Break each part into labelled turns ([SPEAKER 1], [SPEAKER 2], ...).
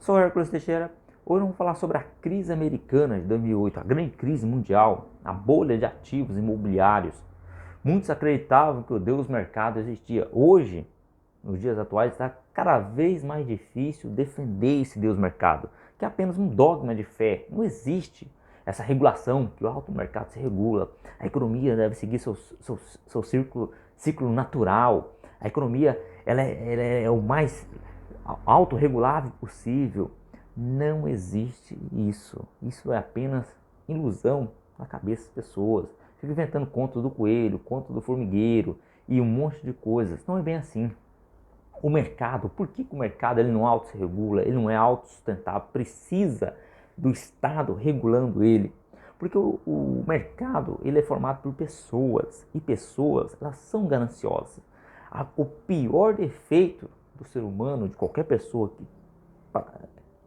[SPEAKER 1] Sou Hércules Teixeira. Hoje vamos falar sobre a crise americana de 2008, a grande crise mundial, a bolha de ativos imobiliários. Muitos acreditavam que o Deus mercado existia. Hoje, nos dias atuais, está cada vez mais difícil defender esse Deus mercado, que é apenas um dogma de fé. Não existe essa regulação, que o alto mercado se regula. A economia deve seguir seu ciclo natural. A economia ela é o mais autorregulável possível. Não existe isso. Isso é apenas ilusão na cabeça das pessoas. Fica inventando conto do coelho, conto do formigueiro e um monte de coisas. Não é bem assim. O mercado, por que o mercado ele não auto se regula, ele não é autossustentável, precisa do Estado regulando ele. Porque o mercado ele é formado por pessoas e pessoas elas são gananciosas. O pior defeito do ser humano, de qualquer pessoa,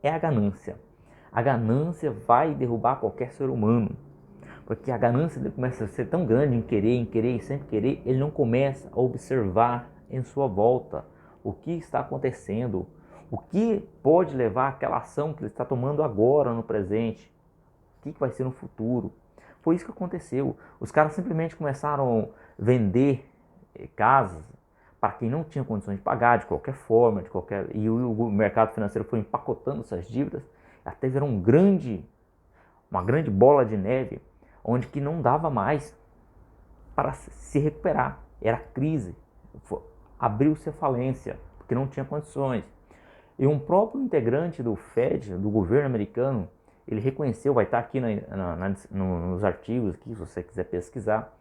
[SPEAKER 1] é a ganância. A ganância vai derrubar qualquer ser humano. Porque a ganância dele começa a ser tão grande em querer e sempre querer, ele não começa a observar em sua volta o que está acontecendo, o que pode levar àquela ação que ele está tomando agora no presente, o que vai ser no futuro. Foi isso que aconteceu. Os caras simplesmente começaram a vender casas para quem não tinha condições de pagar de qualquer forma, e o mercado financeiro foi empacotando essas dívidas, até virou uma grande bola de neve, onde que não dava mais para se recuperar. Era crise, abriu-se a falência, porque não tinha condições. E um próprio integrante do Fed, do governo americano, ele reconheceu, vai estar aqui nos artigos, aqui, se você quiser pesquisar,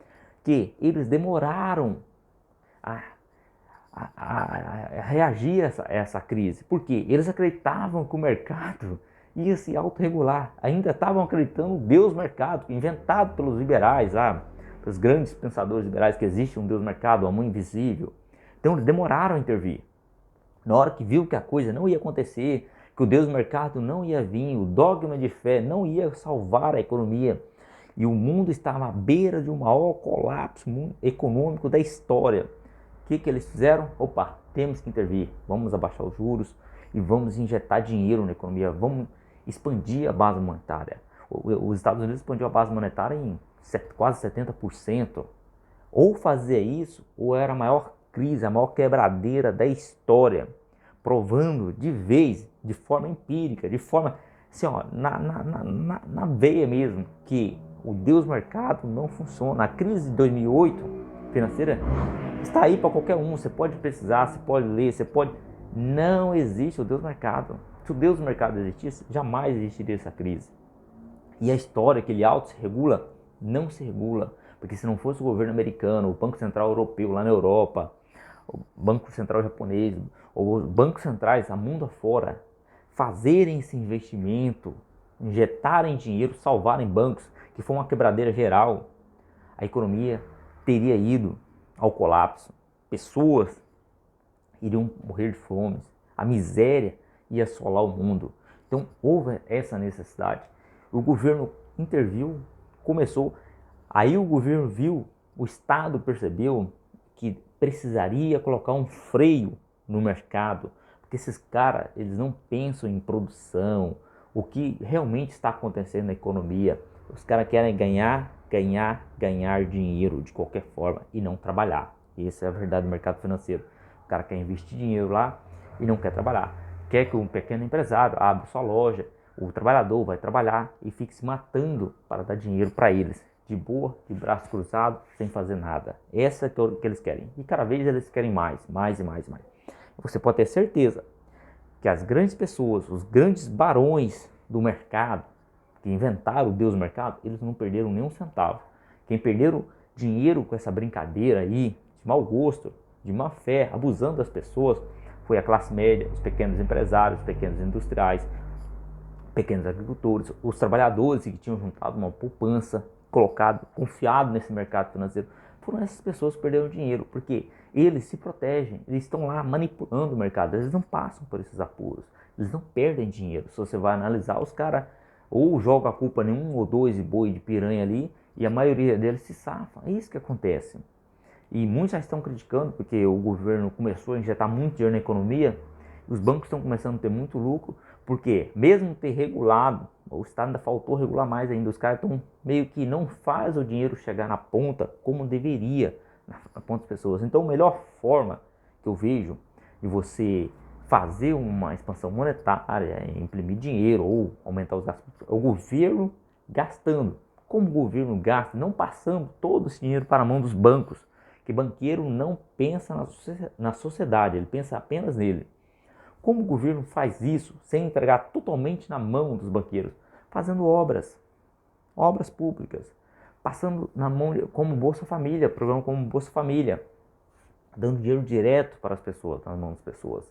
[SPEAKER 1] que eles demoraram a reagir a essa crise. Por quê? Eles acreditavam que o mercado ia se autorregular. Ainda estavam acreditando no Deus mercado, inventado pelos liberais, pelos grandes pensadores liberais, que existe um Deus mercado, uma mão invisível. Então eles demoraram a intervir. Na hora que viu que a coisa não ia acontecer, que o Deus mercado não ia vir, o dogma de fé não ia salvar a economia, e o mundo estava à beira de um maior colapso econômico da história, o que eles fizeram? Opa, temos que intervir, vamos abaixar os juros e vamos injetar dinheiro na economia, vamos expandir a base monetária. Os Estados Unidos expandiu a base monetária em quase 70%. Ou fazia isso, ou era a maior crise, a maior quebradeira da história, provando de vez, de forma empírica, de forma assim, ó, na veia mesmo, que o Deus mercado não funciona. A crise de 2008 financeira está aí para qualquer um, você pode precisar, você pode ler, você pode... Não existe o Deus mercado. Se o Deus mercado existisse, jamais existiria essa crise. E a história que ele auto se regula, não se regula. Porque se não fosse o governo americano, o Banco Central Europeu lá na Europa, o Banco Central japonês, ou os bancos centrais a mundo afora, fazerem esse investimento, injetarem dinheiro, salvarem bancos, que foi uma quebradeira geral, a economia teria ido ao colapso. Pessoas iriam morrer de fome, a miséria ia assolar o mundo. Então houve essa necessidade. O governo interviu, começou. Aí o governo viu, o Estado percebeu que precisaria colocar um freio no mercado, porque esses caras, eles não pensam em produção, o que realmente está acontecendo na economia. Os caras querem ganhar dinheiro de qualquer forma e não trabalhar. Essa é a verdade do mercado financeiro. O cara quer investir dinheiro lá e não quer trabalhar. Quer que um pequeno empresário abra sua loja, o trabalhador vai trabalhar e fique se matando para dar dinheiro para eles. De boa, de braço cruzado, sem fazer nada. Essa é o que eles querem. E cada vez eles querem mais. Você pode ter certeza que as grandes pessoas, os grandes barões do mercado, que inventaram o Deus do mercado, eles não perderam nem um centavo. Quem perderam dinheiro com essa brincadeira aí, de mau gosto, de má fé, abusando das pessoas, foi a classe média, os pequenos empresários, os pequenos industriais, pequenos agricultores, os trabalhadores que tinham juntado uma poupança, confiado nesse mercado financeiro. Foram essas pessoas que perderam dinheiro, porque eles se protegem, eles estão lá manipulando o mercado, eles não passam por esses apuros, eles não perdem dinheiro. Se você vai analisar, os caras ou jogam a culpa em um ou dois boi de piranha ali, e a maioria deles se safa. É isso que acontece. E muitos já estão criticando porque o governo começou a injetar muito dinheiro na economia Os bancos estão começando a ter muito lucro, porque mesmo ter regulado, o Estado ainda faltou regular mais ainda, os caras estão meio que não faz o dinheiro chegar na ponta como deveria, na ponta das pessoas. Então a melhor forma que eu vejo de você fazer uma expansão monetária, imprimir dinheiro ou aumentar os gastos, é o governo gastando. Como o governo gasta, não passando todo esse dinheiro para a mão dos bancos, que banqueiro não pensa na sociedade, ele pensa apenas nele. Como o governo faz isso sem entregar totalmente na mão dos banqueiros? Fazendo obras públicas, passando na mão, como Bolsa Família, programa como Bolsa Família, dando dinheiro direto para as pessoas, nas mãos das pessoas.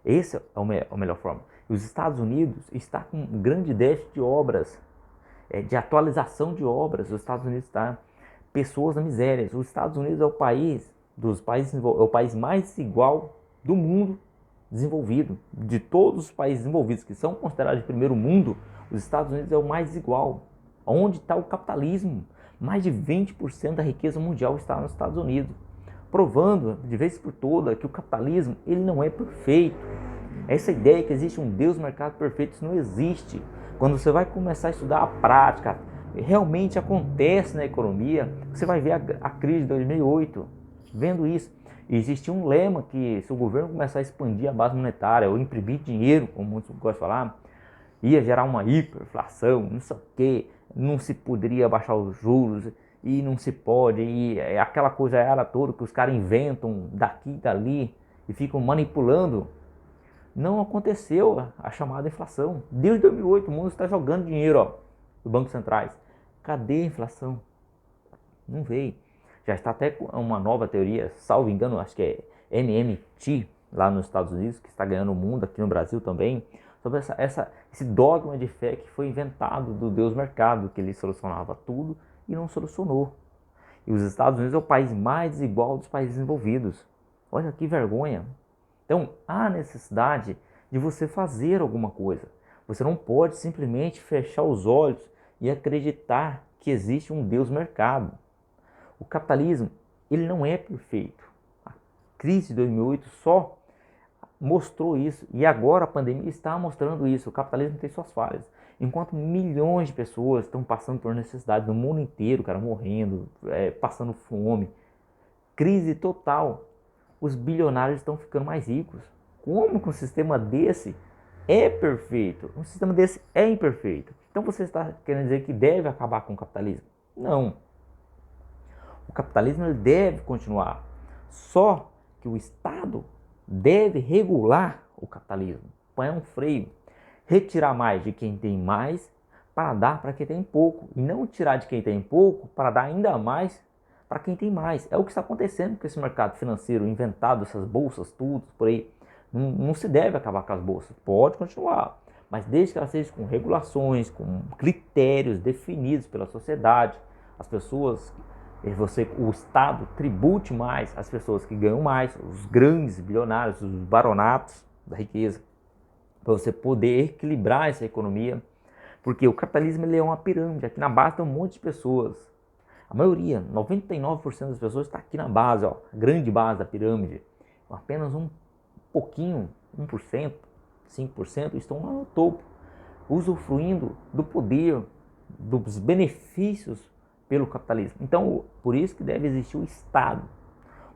[SPEAKER 1] Essa é a melhor forma. E os Estados Unidos está com um grande déficit de obras, de atualização de obras. Os Estados Unidos está pessoas na miséria. Os Estados Unidos é o país é o país mais desigual do mundo desenvolvido. De todos os países desenvolvidos que são considerados de primeiro mundo, os Estados Unidos é o mais desigual. Onde está o capitalismo? Mais de 20% da riqueza mundial está nos Estados Unidos, provando de vez por toda que o capitalismo ele não é perfeito. Essa ideia que existe um Deus mercado perfeito, isso não existe. Quando você vai começar a estudar a prática, realmente acontece na economia, você vai ver a crise de 2008, vendo isso. Existia um lema que se o governo começar a expandir a base monetária ou imprimir dinheiro, como muitos gostam de falar, ia gerar uma hiperinflação, não sei o quê, não se poderia baixar os juros e não se pode, e aquela coisa era toda que os caras inventam daqui e dali e ficam manipulando. Não aconteceu a chamada inflação. Desde 2008 o mundo está jogando dinheiro dos bancos centrais. Cadê a inflação? Não veio. Já está até uma nova teoria, salvo engano, acho que é MMT, lá nos Estados Unidos, que está ganhando o mundo, aqui no Brasil também, sobre esse dogma de fé que foi inventado do Deus mercado, que ele solucionava tudo e não solucionou. E os Estados Unidos é o país mais desigual dos países desenvolvidos. Olha que vergonha. Então, há necessidade de você fazer alguma coisa. Você não pode simplesmente fechar os olhos e acreditar que existe um Deus mercado. O capitalismo, ele não é perfeito. A crise de 2008 só mostrou isso. E agora a pandemia está mostrando isso. O capitalismo tem suas falhas. Enquanto milhões de pessoas estão passando por necessidade no mundo inteiro, cara, morrendo, passando fome, crise total, os bilionários estão ficando mais ricos. Como que um sistema desse é perfeito? Um sistema desse é imperfeito. Então você está querendo dizer que deve acabar com o capitalismo? Não. O capitalismo ele deve continuar. Só que o Estado deve regular o capitalismo. Põe um freio. Retirar mais de quem tem mais para dar para quem tem pouco. E não tirar de quem tem pouco para dar ainda mais para quem tem mais. É o que está acontecendo com esse mercado financeiro inventado, essas bolsas, tudo por aí. Não se deve acabar com as bolsas. Pode continuar. Mas desde que elas sejam com regulações, com critérios definidos pela sociedade, as pessoas, o Estado tribute mais as pessoas que ganham mais, os grandes bilionários, os baronatos da riqueza, para você poder equilibrar essa economia, porque o capitalismo ele é uma pirâmide, aqui na base tem um monte de pessoas, a maioria, 99% das pessoas está aqui na base, a grande base da pirâmide, apenas um pouquinho, 1%, 5% estão lá no topo, usufruindo do poder, dos benefícios pelo capitalismo. Então, por isso que deve existir o Estado.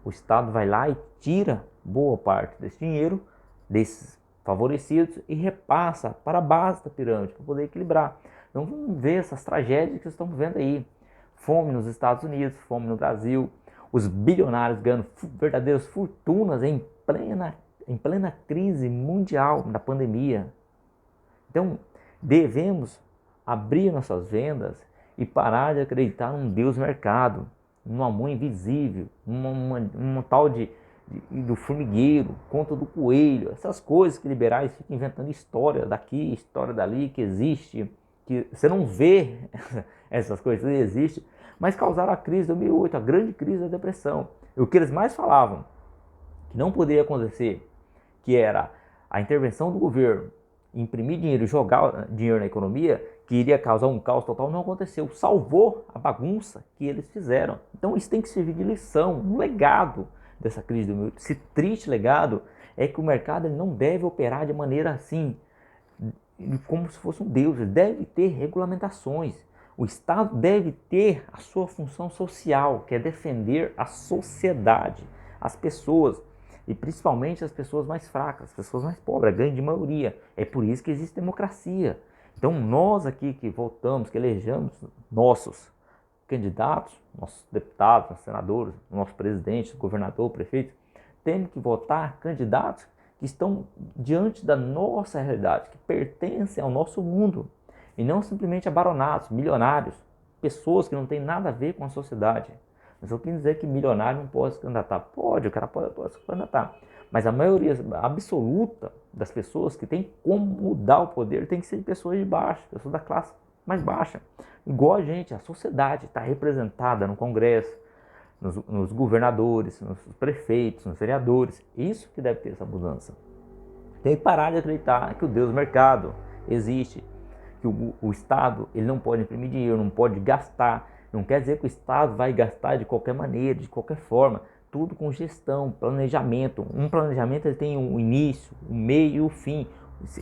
[SPEAKER 1] O Estado vai lá e tira boa parte desse dinheiro, desses favorecidos, e repassa para a base da pirâmide, para poder equilibrar. Então, vamos ver essas tragédias que estamos vendo aí. Fome nos Estados Unidos, fome no Brasil, os bilionários ganhando verdadeiras fortunas em plena crise mundial da pandemia. Então, devemos abrir nossas vendas e parar de acreditar num Deus mercado, numa mão invisível, uma tal do formigueiro, conta do coelho, essas coisas que liberais ficam inventando história daqui, história dali, que existe, que você não vê essas coisas, não existe, mas causaram a crise de 2008, a grande crise da depressão. E o que eles mais falavam, que não poderia acontecer, que era a intervenção do governo, imprimir dinheiro e jogar dinheiro na economia, que iria causar um caos total, não aconteceu. Salvou a bagunça que eles fizeram. Então isso tem que servir de lição, um legado dessa crise do esse triste legado é que o mercado ele não deve operar de maneira assim, como se fosse um deus. Ele deve ter regulamentações. O Estado deve ter a sua função social, que é defender a sociedade, as pessoas, e principalmente as pessoas mais fracas, as pessoas mais pobres, a grande maioria. É por isso que existe democracia. Então nós aqui que votamos, que elegemos nossos candidatos, nossos deputados, nossos senadores, nosso presidente, governador, prefeito, temos que votar candidatos que estão diante da nossa realidade, que pertencem ao nosso mundo, e não simplesmente a baronatos, milionários, pessoas que não têm nada a ver com a sociedade. Mas eu quero dizer que milionário não pode se candidatar. Pode, o cara pode se candidatar. Mas a maioria absoluta das pessoas que tem como mudar o poder tem que ser pessoas de baixo, pessoas da classe mais baixa. Igual a gente, a sociedade está representada no Congresso, nos governadores, nos prefeitos, nos vereadores. Isso que deve ter essa mudança. Tem que parar de acreditar que o Deus mercado existe, que o Estado ele não pode imprimir dinheiro, não pode gastar. Não quer dizer que o Estado vai gastar de qualquer maneira, de qualquer forma. Tudo com gestão, planejamento. Um planejamento ele tem um início, um meio e um fim.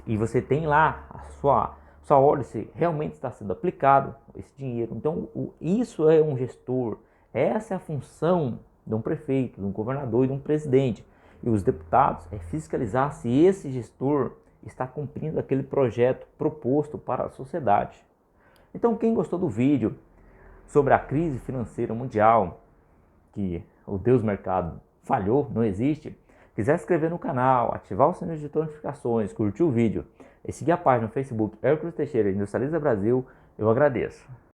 [SPEAKER 1] E você tem lá a sua ordem se realmente está sendo aplicado esse dinheiro. Então isso é um gestor. Essa é a função de um prefeito, de um governador e de um presidente. E os deputados é fiscalizar se esse gestor está cumprindo aquele projeto proposto para a sociedade. Então quem gostou do vídeo sobre a crise financeira mundial, que o Deus mercado falhou, não existe, quiser se inscrever no canal, ativar o sininho de notificações, curtir o vídeo e seguir a página no Facebook Hércules Teixeira Industrializa Brasil, eu agradeço.